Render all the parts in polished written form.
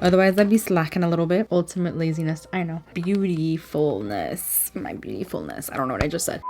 Otherwise, I'd be slacking a little bit. Ultimate laziness, I know. Beautifulness, my beautifulness. I don't know what I just said.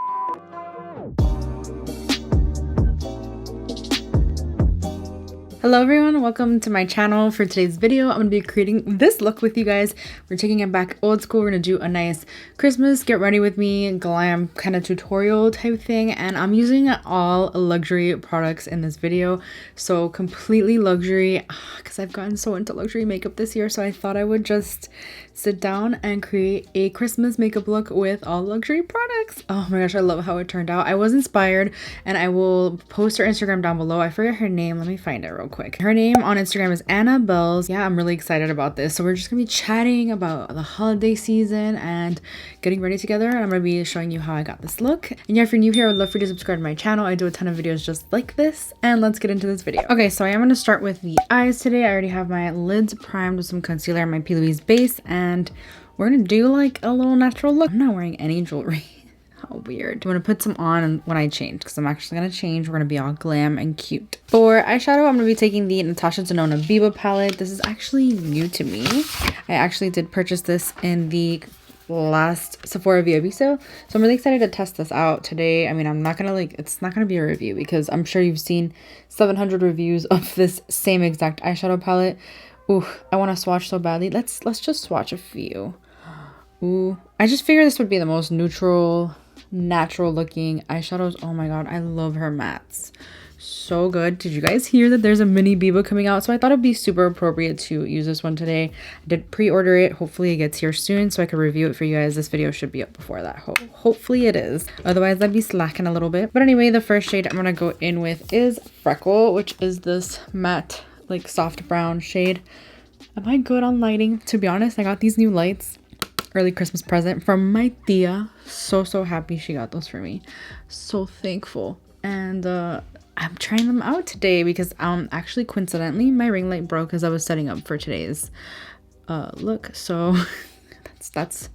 Hello everyone, welcome to my channel. For today's video, I'm going to be creating this look with you guys. We're taking it back old school. We're going to do a nice Christmas get ready with me glam kind of tutorial type thing, and I'm using all luxury products in this video. So completely luxury, because I've gotten so into luxury makeup this year, so I thought I would just sit down and create a Christmas makeup look with all luxury products. Oh my gosh, I love how it turned out. I was inspired, and I will post her Instagram down below. I forget her name. Let me find it real quick. Her name on Instagram is Annandale. Yeah, I'm really excited about this. So we're just gonna be chatting about the holiday season and getting ready together, and I'm gonna be showing you how I got this look. And yeah, if you're new here, I would love for you to subscribe to my channel. I do a ton of videos just like this, and let's get into this video. Okay, so I am gonna start with the eyes today. I already have my lids primed with some concealer and my P. Louise base, and we're gonna do like a little natural look. I'm not wearing any jewelry. How weird. I'm gonna put some on when I change, because I'm actually gonna change. We're gonna be all glam and cute. For eyeshadow, I'm gonna be taking the Natasha Denona Viva palette. This is actually new to me. I actually did purchase this in the last Sephora VIP sale, so I'm really excited to test this out today. I mean, I'm not gonna it's not gonna be a review, because I'm sure you've seen 700 reviews of this same exact eyeshadow palette. Ooh, I want to swatch so badly. Let's just swatch a few. Ooh, I just figured this would be the most neutral, natural looking eyeshadows. Oh my god, I love her mattes. So good. Did you guys hear that there's a mini Viva coming out? So I thought it'd be super appropriate to use this one today. I did pre-order it. Hopefully it gets here soon so I can review it for you guys. This video should be up before that. Hopefully it is. Otherwise I'd be slacking a little bit. But anyway, the first shade I'm gonna go in with is Freckle, which is this matte, like soft brown shade. Am I good on lighting? To be honest, I got these new lights, early Christmas present from my tia. So happy she got those for me. So thankful. And I'm trying them out today because actually coincidentally my ring light broke as I was setting up for today's look. So that's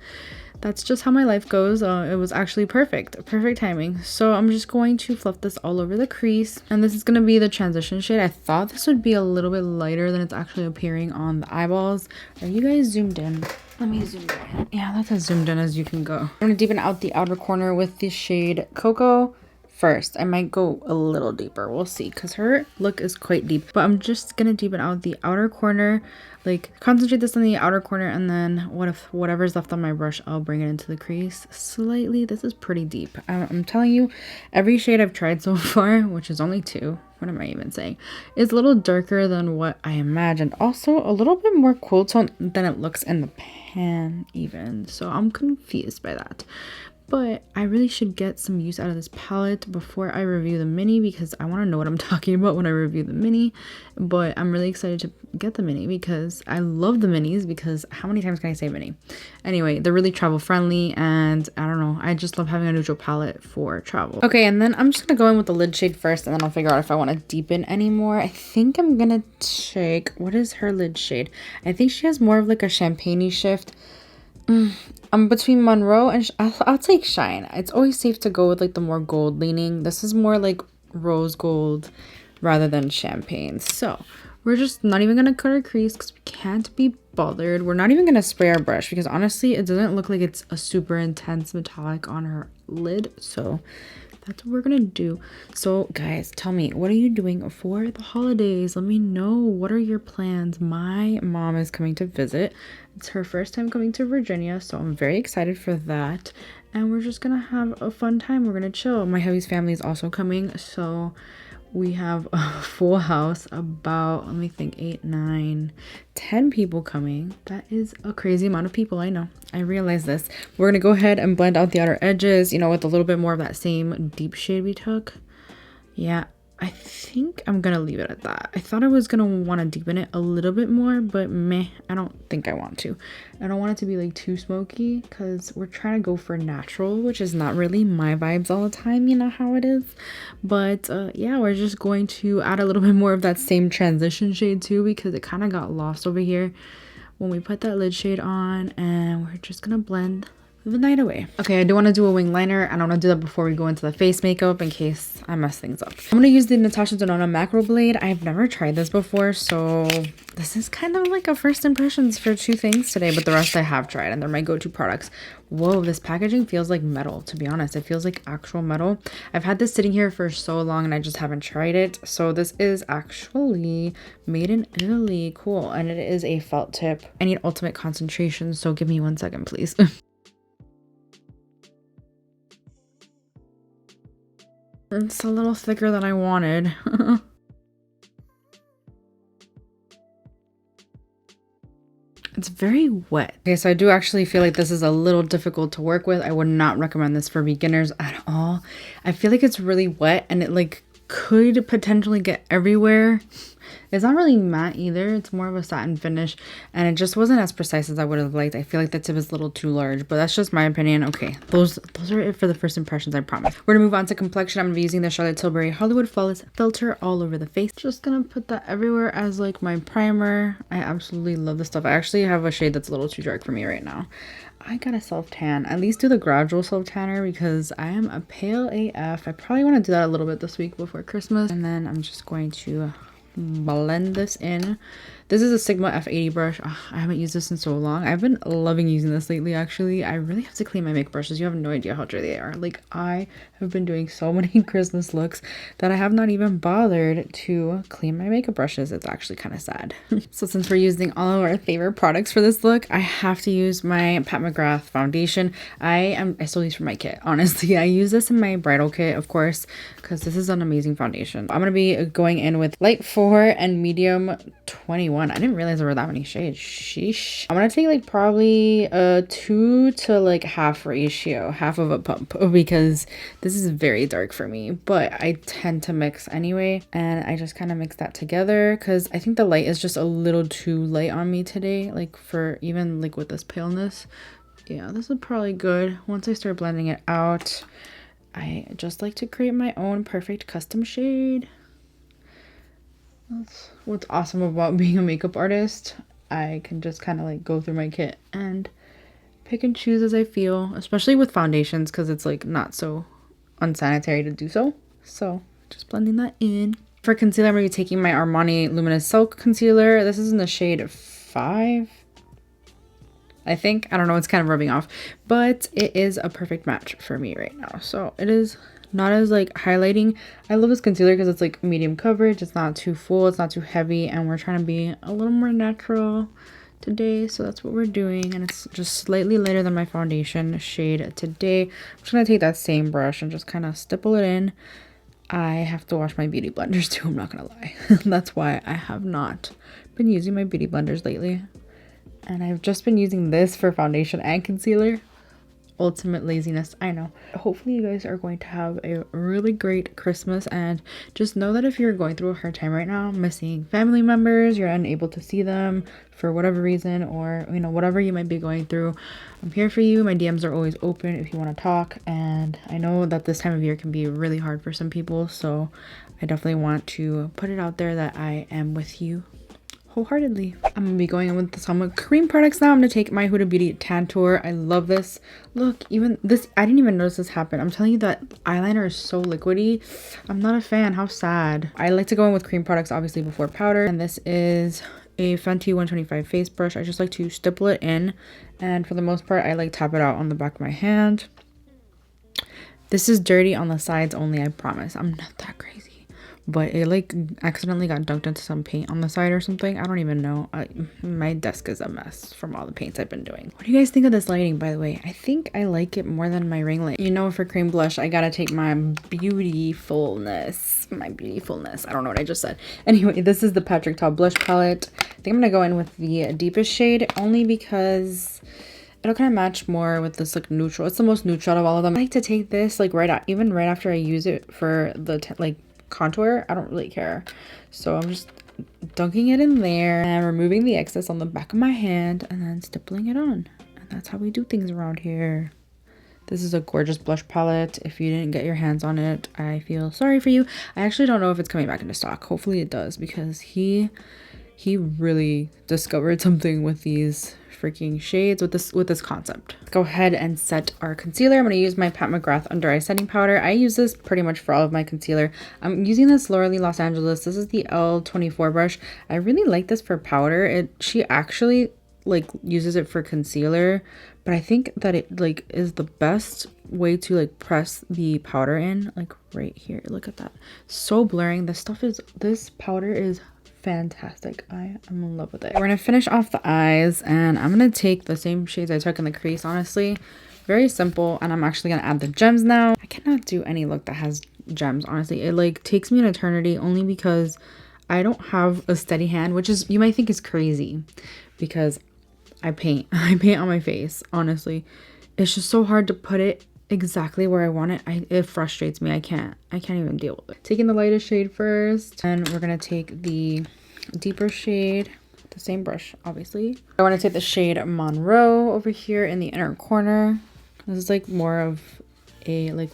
just how my life goes. It was actually perfect timing. So I'm just going to fluff this all over the crease, and this is going to be the transition shade. I thought this would be a little bit lighter than it's actually appearing on the eyeballs. Are you guys zoomed in? Let me zoom in. Yeah, that's as zoomed in as you can go. I'm going to deepen out the outer corner with the shade Cocoa. First, I might go a little deeper. We'll see, because her look is quite deep. But I'm just gonna deepen out the outer corner, like concentrate this on the outer corner, and then whatever's left on my brush, I'll bring it into the crease slightly. This is pretty deep. I'm telling you, every shade I've tried so far, which is only 2, what am I even saying, is a little darker than what I imagined. Also, a little bit more cool tone than it looks in the pan even. So I'm confused by that. But I really should get some use out of this palette before I review the mini, because I want to know what I'm talking about when I review the mini. But I'm really excited to get the mini because I love the minis, because how many times can I say mini? Anyway, they're really travel friendly, and I don't know, I just love having a neutral palette for travel. Okay, and then I'm just going to go in with the lid shade first, and then I'll figure out if I want to deepen anymore. I think I'm going to take, what is her lid shade? I think she has more of like a champagne-y shift. I'm between Monroe and I'll take Shine. It's always safe to go with like the more gold leaning. This is more like rose gold rather than champagne. So we're just not even gonna cut our crease because we can't be bothered. We're not even gonna spray our brush because honestly it doesn't look like it's a super intense metallic on her lid. So that's what we're gonna do. So guys, tell me, what are you doing for the holidays? Let me know. What are your plans? My mom is coming to visit. It's her first time coming to Virginia, so I'm very excited for that. And we're just gonna have a fun time. We're gonna chill. My hubby's family is also coming, so we have a full house. About, let me think, 8, 9, 10 people coming. That is a crazy amount of people. I know, I realize this. We're gonna go ahead and blend out the outer edges, you know, with a little bit more of that same deep shade we took. Yeah, I think I'm gonna leave it at that. I thought I was gonna want to deepen it a little bit more, but meh, I don't think I want to. I don't want it to be like too smoky because we're trying to go for natural, which is not really my vibes all the time, you know how it is. But yeah, we're just going to add a little bit more of that same transition shade too, because it kind of got lost over here when we put that lid shade on, and we're just gonna blend the night away. Okay, I do want to do a wing liner. I don't want to do that before we go into the face makeup in case I mess things up. I'm going to use the Natasha Denona Macro Blade. I've never tried this before, so this is kind of like a first impressions for 2 things today, but the rest I have tried and they're my go-to products. Whoa, this packaging feels like metal, to be honest. It feels like actual metal. I've had this sitting here for so long and I just haven't tried it. So this is actually made in Italy. Cool. And it is a felt tip. I need ultimate concentration, so give me 1 second, please. It's a little thicker than I wanted. It's very wet. Okay, so I do actually feel like this is a little difficult to work with. I would not recommend this for beginners at all. I feel like it's really wet and it like could potentially get everywhere. It's not really matte either. It's more of a satin finish and it just wasn't as precise as I would have liked. I feel like the tip is a little too large, but that's just my opinion. Okay, those are it for the first impressions, I promise. We're gonna move on to complexion. I'm gonna be using the Charlotte Tilbury Hollywood Flawless Filter all over the face. Just gonna put that everywhere as like my primer. I absolutely love this stuff. I actually have a shade that's a little too dark for me right now. I gotta self tan, at least do the gradual self tanner because I am a pale AF. I probably want to do that a little bit this week before Christmas. And then I'm just going to blend this in. This is a Sigma F80 brush. Oh, I haven't used this in so long. I've been loving using this lately, actually. I really have to clean my makeup brushes. You have no idea how dirty they are. Like, I have been doing so many Christmas looks that I have not even bothered to clean my makeup brushes. It's actually kind of sad. So since we're using all of our favorite products for this look, I have to use my Pat McGrath foundation. I stole these from my kit, honestly. I use this in my bridal kit, of course, because this is an amazing foundation. I'm going to be going in with light 4 and medium 21. I didn't realize there were that many shades. Sheesh. I'm gonna take like probably a 2 to like half ratio, half of a pump, because this is very dark for me, but I tend to mix anyway, and I just kind of mix that together because I think the light is just a little too light on me today, like for even like with this paleness. Yeah, this is probably good. Once I start blending it out, I just like to create my own perfect custom shade. That's what's awesome about being a makeup artist. I can just kind of like go through my kit and pick and choose as I feel, especially with foundations because it's like not so unsanitary to do so. So just blending that in. For concealer, I'm going to be taking my Armani Luminous Silk Concealer. This is in the shade 5. I think. I don't know. It's kind of rubbing off, but it is a perfect match for me right now. So it is not as like highlighting. I love this concealer because it's like medium coverage. It's not too full. It's not too heavy. And we're trying to be a little more natural today. So that's what we're doing. And it's just slightly lighter than my foundation shade today. I'm just going to take that same brush and just kind of stipple it in. I have to wash my beauty blenders too. I'm not going to lie. That's why I have not been using my beauty blenders lately. And I've just been using this for foundation and concealer. Ultimate laziness, I know. Hopefully you guys are going to have a really great Christmas, and just know that if you're going through a hard time right now, missing family members, you're unable to see them for whatever reason, or you know, whatever you might be going through, I'm here for you. My DMs are always open if you want to talk, and I know that this time of year can be really hard for some people, so I definitely want to put it out there that I am with you wholeheartedly. I'm gonna be going in with some cream products now. I'm gonna take my Huda Beauty Tantour. I love this. Look, even this, I didn't even notice this happen. I'm telling you that eyeliner is so liquidy. I'm not a fan. How sad. I like to go in with cream products obviously before powder, and this is a Fenty 125 face brush. I just like to stipple it in, and for the most part I like tap it out on the back of my hand. This is dirty on the sides only, I promise. I'm not that crazy. But it like accidentally got dunked into some paint on the side or something. I don't even know. My desk is a mess from all the paints I've been doing. What do you guys think of this lighting, by the way? I think I like it more than my ring light. You know, for cream blush, I gotta take my beautifulness. My beautifulness. I don't know what I just said. Anyway, this is the Patrick Ta blush palette. I think I'm gonna go in with the deepest shade only because it'll kind of match more with this like neutral. It's the most neutral of all of them. I like to take this like even right after I use it for the like contour. I don't really care, so I'm just dunking it in there and removing the excess on the back of my hand and then stippling it on, and that's how we do things around here. This is a gorgeous blush palette. If you didn't get your hands on it, I feel sorry for you. I actually don't know if it's coming back into stock. Hopefully it does, because he he really discovered something with these freaking shades, with this concept. Let's go ahead and set our concealer. I'm going to use my Pat McGrath under eye setting powder. I use this pretty much for all of my concealer. I'm using this Laura Lee Los Angeles. This is the L24 brush. I really like this for powder. She actually like uses it for concealer, but I think that it like is the best way to like press the powder in, like right here. Look at that, so blurring. This powder is fantastic. I am in love with it. We're gonna finish off the eyes, and I'm gonna take the same shades I took in the crease. Honestly, very simple. And I'm actually gonna add the gems now. I cannot do any look that has gems, honestly. It like takes me an eternity, only because I don't have a steady hand, which is, you might think is crazy, because I paint on my face. Honestly, it's just so hard to put it exactly where I want it. It frustrates me. I can't even deal with it. Taking the lightest shade first, and we're gonna take the deeper shade, the same brush obviously. I want to take the shade Monroe over here in the inner corner. This is like more of a like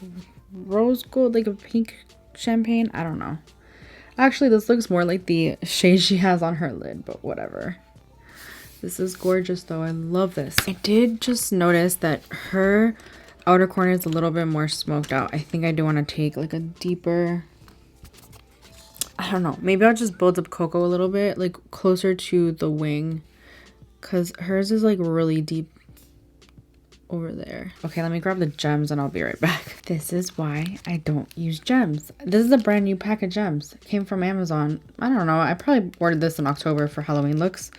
rose gold, like a pink champagne. I don't know, actually this looks more like the shade she has on her lid, but whatever. This is gorgeous though. I love this. I did just notice that her outer corner is a little bit more smoked out. I think I do want to take like a deeper, I don't know, maybe I'll just build up Cocoa a little bit, like closer to the wing, because hers is like really deep over there. Okay, let me grab the gems and I'll be right back. This is why I don't use gems. This is a brand new pack of gems. It came from Amazon. I don't know, I probably ordered this in October for Halloween looks,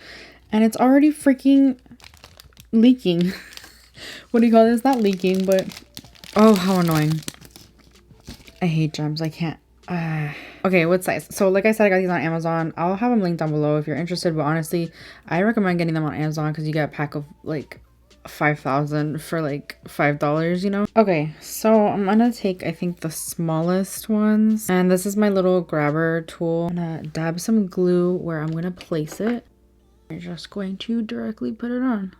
and it's already freaking leaking. What do you call this? Not leaking, but oh, how annoying. I hate gems. I can't. Okay, what size? So like I said, I got these on Amazon. I'll have them linked down below if you're interested, but honestly, I recommend getting them on Amazon because you get a pack of like 5,000 for like $5, you know? Okay, so I'm gonna take, I think, the smallest ones, and this is my little grabber tool. I'm gonna dab some glue where I'm gonna place it. I'm just going to directly put it on.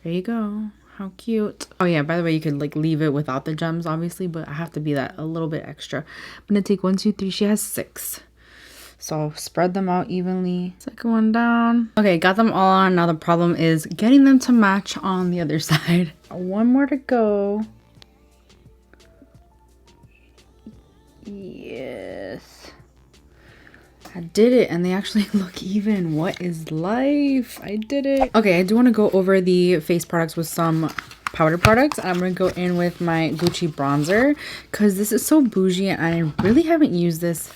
There you go. How cute. Oh yeah, by the way, you could like leave it without the gems obviously, but I have to be that a little bit extra. I'm gonna take 1, 2, 3. She has 6, so I'll spread them out evenly. Second one down. Okay, got them all on. Now the problem is getting them to match on the other side. One more to go. Yes, I did it, and they actually look even. What is life? I did it. Okay, I do want to go over the face products with some powder products. I'm going to go in with my Gucci bronzer because this is so bougie and I really haven't used this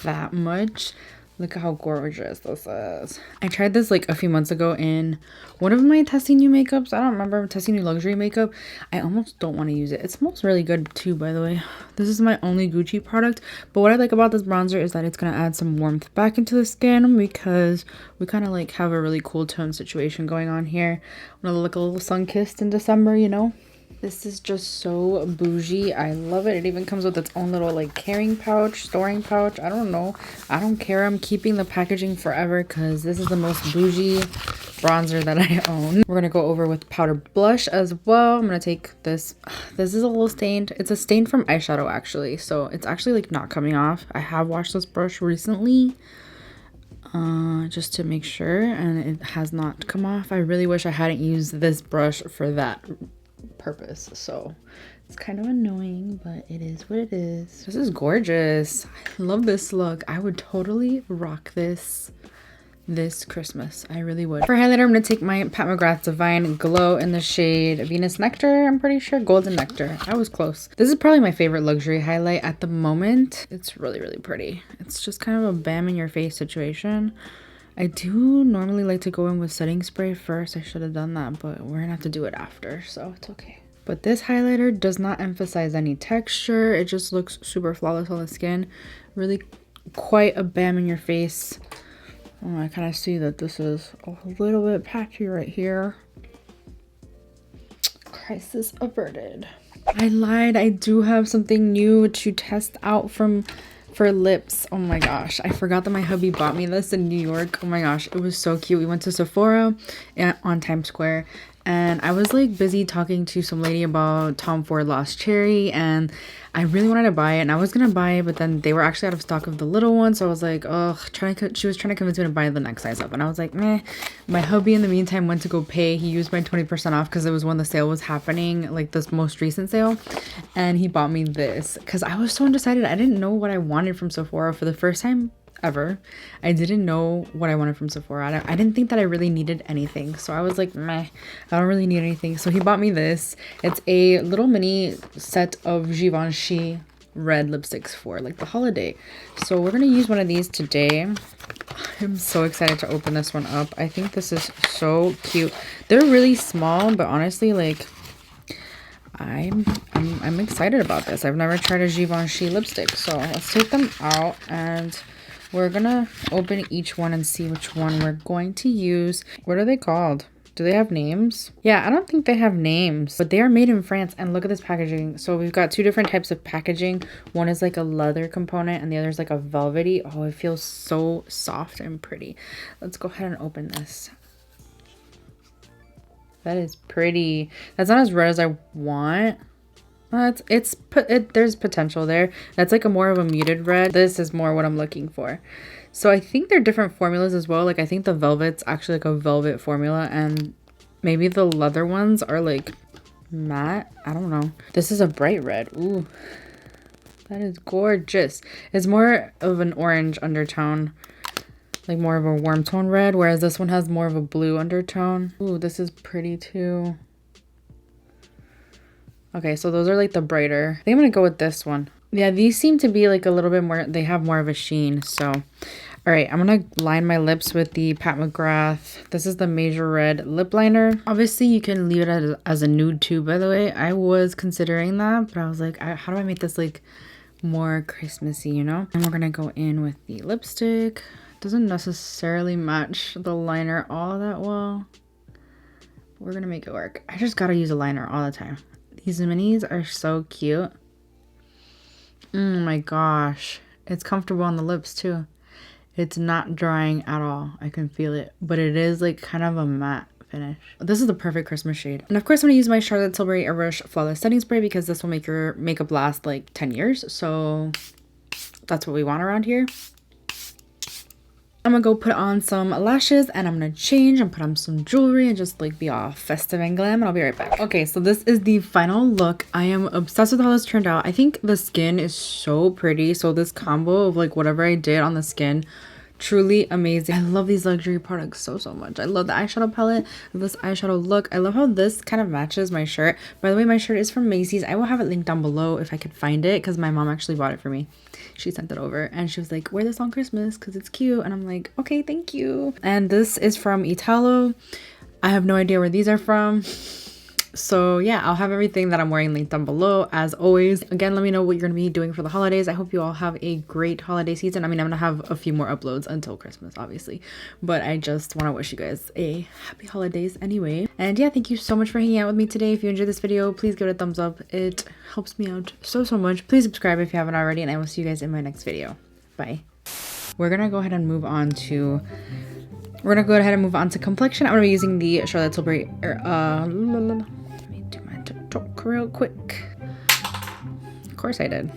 that much. Look at how gorgeous this is. I tried this like a few months ago in one of my testing new makeups. I don't remember, testing new luxury makeup. I almost don't want to use it. It smells really good too, by the way. This is my only Gucci product, but what I like about this bronzer is that it's going to add some warmth back into the skin because we kind of like have a really cool tone situation going on here. I'm going to look a little sun-kissed in December, you know? This is just so bougie. I love it. It even comes with its own little like carrying pouch, storing pouch. I don't know. I don't care. I'm keeping the packaging forever because this is the most bougie bronzer that I own. We're going to go over with powder blush as well. I'm going to take this. This is a little stained. It's a stain from eyeshadow actually. So it's actually like not coming off. I have washed this brush recently just to make sure, and it has not come off. I really wish I hadn't used this brush for that purpose, so it's kind of annoying, but it is what it is. This is gorgeous. I love this look. I would totally rock this Christmas. I really would. For highlighter, I'm going to take my Pat McGrath Divine Glow in the shade Venus Nectar. I'm pretty sure Golden Nectar. I was close. This is probably my favorite luxury highlight at the moment. It's really, really pretty. It's just kind of a bam in your face situation. I do normally like to go in with setting spray first. I should have done that, but we're gonna have to do it after, so it's okay. But this highlighter does not emphasize any texture. It just looks super flawless on the skin. Really quite a bam in your face. Oh, I kind of see that this is a little bit patchy right here. Crisis averted. I lied. I do have something new to test out for lips. Oh my gosh, I forgot that my hubby bought me this in New York. Oh my gosh, it was so cute. We went to Sephora on Times Square, and I was like busy talking to some lady about Tom Ford Lost Cherry, and I really wanted to buy it, and I was gonna buy it, but then they were actually out of stock of the little one, so I was like, oh, she was trying to convince me to buy the next size up, and I was like, meh. My hubby in the meantime went to go pay. He used my 20% off because it was when the sale was happening, like this most recent sale, and he bought me this because I was so undecided. I didn't know what I wanted from Sephora for the first time ever. I didn't know what I wanted from Sephora. I didn't think that I really needed anything, so I was like, meh, I don't really need anything. So he bought me this. It's a little mini set of Givenchy red lipsticks for like the holiday, so we're gonna use one of these today. I'm so excited to open this one up. I think this is so cute. They're really small, but honestly, like I'm excited about this. I've never tried a Givenchy lipstick, so let's take them out and we're gonna open each one and see which one we're going to use. What are they called? Do they have names? Yeah, I don't think they have names, but they are made in France, and look at this packaging. So we've got two different types of packaging. One is like a leather component and the other is like a velvety. Oh, it feels so soft and pretty. Let's go ahead and open this. That is pretty. That's not as red as I want. There's potential there. That's like a more of a muted red. This is more what I'm looking for. So I think they're different formulas as well. Like I think the velvet's actually like a velvet formula, and maybe the leather ones are like matte. I don't know. This is a bright red. Ooh, that is gorgeous. It's more of an orange undertone, like more of a warm tone red, whereas this one has more of a blue undertone. Ooh, this is pretty too. Okay, so those are like the brighter. I think I'm gonna go with this one. Yeah, these seem to be like a little bit more, they have more of a sheen. So, all right, I'm gonna line my lips with the Pat McGrath. This is the Major Red Lip Liner. Obviously, you can leave it as a nude too, by the way. I was considering that, but I was like, how do I make this like more Christmassy, you know? And we're gonna go in with the lipstick. Doesn't necessarily match the liner all that well. We're gonna make it work. I just gotta use a liner all the time. These minis are so cute. Oh my gosh. It's comfortable on the lips too. It's not drying at all. I can feel it. But it is like kind of a matte finish. This is the perfect Christmas shade. And of course I'm going to use my Charlotte Tilbury Airbrush Flawless Setting Spray because this will make your makeup last like 10 years. So that's what we want around here. I'm gonna go put on some lashes and I'm gonna change and put on some jewelry and just like be all festive and glam, and I'll be right back. Okay, so this is the final look. I am obsessed with how this turned out. I think the skin is so pretty. So this combo of like whatever I did on the skin, truly amazing. I love these luxury products so much. I love the eyeshadow palette, this eyeshadow look. I love how this kind of matches my shirt. By the way, my shirt is from Macy's. I will have it linked down below if I could find it because my mom actually bought it for me. She sent it over and she was like, wear this on Christmas because it's cute, and I'm like, okay, thank you. And this is from Italo. I have no idea where these are from. So yeah, I'll have everything that I'm wearing linked down below as always. Again, let me know what you're gonna be doing for the holidays. I hope you all have a great holiday season. I mean, I'm gonna have a few more uploads until Christmas, obviously, but I just want to wish you guys a happy holidays anyway. And yeah, thank you so much for hanging out with me today. If you enjoyed this video, please give it a thumbs up. It helps me out so much. Please subscribe if you haven't already, and I will see you guys in my next video. Bye. We're gonna go ahead and move on to Complexion. I'm gonna be using the Charlotte Tilbury let me do my TikTok real quick. Of course I did.